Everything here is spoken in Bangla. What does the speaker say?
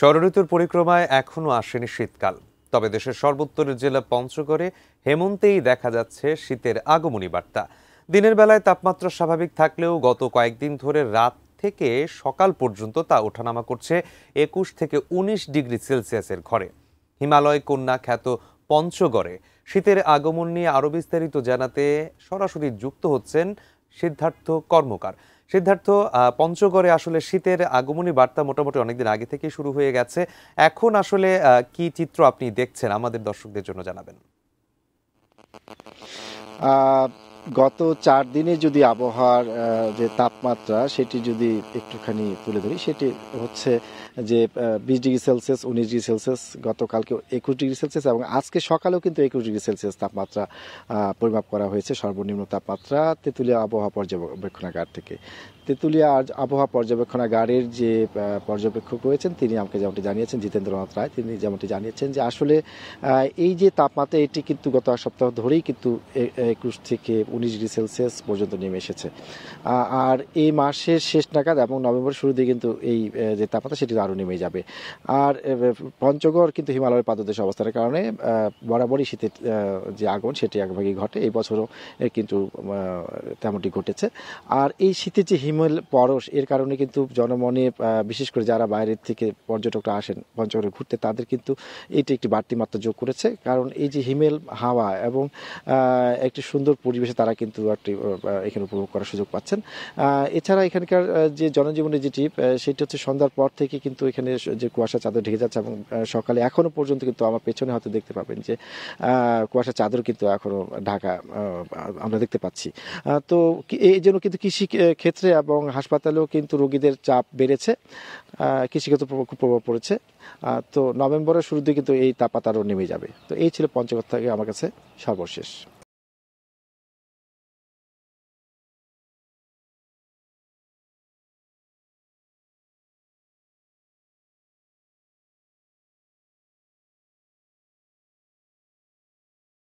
ষড়ঋতুর পরিক্রমায় এখনো আসেনি শীতকাল। তবে দেশের সর্বোত্তরের জেলা পঞ্চগড়ে হেমন্তেই দেখা যাচ্ছে শীতের আগমনী বার্তা। দিনের বেলায় তাপমাত্রা স্বাভাবিক থাকলেও গত কয়েকদিন ধরে রাত থেকে সকাল পর্যন্ত তা ওঠানামা করছে 21 থেকে 19 ডিগ্রি সেলসিয়াসের ঘরে। হিমালয় কন্যা খ্যাত পঞ্চগড়ে শীতের আগমন নিয়ে আরো বিস্তারিত জানাতে সরাসরি যুক্ত হচ্ছেন সিদ্ধার্থ কর্মকার। সিদ্ধার্থ, পঞ্চগড়ে আসলে শীতের আগমনী বার্তা মোটামুটি অনেকদিন আগে থেকে শুরু হয়ে গেছে। এখন আসলে কি চিত্র আপনি দেখছেন আমাদের দর্শকদের জন্য জানাবেন। গত 4 দিনে যদি আবহাওয়ার যে তাপমাত্রা সেটি যদি একটুখানি তুলে ধরি, সেটি হচ্ছে যে 20 ডিগ্রি সেলসিয়াস, 19 ডিগ্রি সেলসিয়াস, গতকালকে 21 ডিগ্রি সেলসিয়াস এবং আজকে সকালেও কিন্তু 21 ডিগ্রি সেলসিয়াস তাপমাত্রা পরিমাপ করা হয়েছে সর্বনিম্ন তাপমাত্রা তেঁতুলিয়া আবহাওয়া পর্যবেক্ষণাগার থেকে। তেঁতুলিয়া আবহাওয়া পর্যবেক্ষণাগারের যে পর্যবেক্ষক রয়েছেন তিনি আমাকে যেমনটি জানিয়েছেন, জিতেন্দ্রনাথ রায়, তিনি যেমনটি জানিয়েছেন যে আসলে এই যে তাপমাত্রা এটি কিন্তু গত এক সপ্তাহ ধরেই কিন্তু 21 থেকে 19 ডিগ্রি সেলসিয়াস পর্যন্ত নেমে এসেছে। আর এই মাসের শেষ নাগাদ এবং নভেম্বরের শুরু দিয়ে কিন্তু এই যে তাপমাত্রা সেটি আরও নেমে যাবে। আর পঞ্চগড় কিন্তু হিমালয়ের পাদদেশে অবস্থানের কারণে বরাবরই শীতের যে আগমন সেটি একভাগই ঘটে। এই বছরও কিন্তু তেমনটি ঘটেছে। আর এই শীতের যে হিমেল পরশ, এর কারণে কিন্তু জনমনে, বিশেষ করে যারা বাইরের থেকে পর্যটকরা আসেন পঞ্চগড়ে ঘুরতে, তাদের কিন্তু এটি একটি বাড়তি মাত্রা যোগ করেছে। কারণ এই যে হিমেল হাওয়া এবং একটি সুন্দর পরিবেশে তারা কিন্তু একটি এখানে উপভোগ করার সুযোগ পাচ্ছেন। এছাড়া এখানকার যে জনজীবনে যেটি সেটি হচ্ছে সন্ধ্যার পর থেকে কিন্তু এখানে যে কুয়াশা চাদর ঢেকে যাচ্ছে এবং সকালে এখনো পর্যন্ত কিন্তু আমার পেছনে হয়তো দেখতে পাবেন যে কুয়াশা চাদর কিন্তু এখনো ঢাকা আমরা দেখতে পাচ্ছি। তো এই জন্য কিন্তু কৃষি ক্ষেত্রে এবং হাসপাতালেও কিন্তু রোগীদের চাপ বেড়েছে, কৃষিগত খুব প্রভাব পড়েছে। তো নভেম্বরের শুরুর দিকে কিন্তু এই তাপমাত্রা আরও নেমে যাবে। তো এই ছিল পঞ্চগড় থেকে আমার কাছে সর্বশেষ।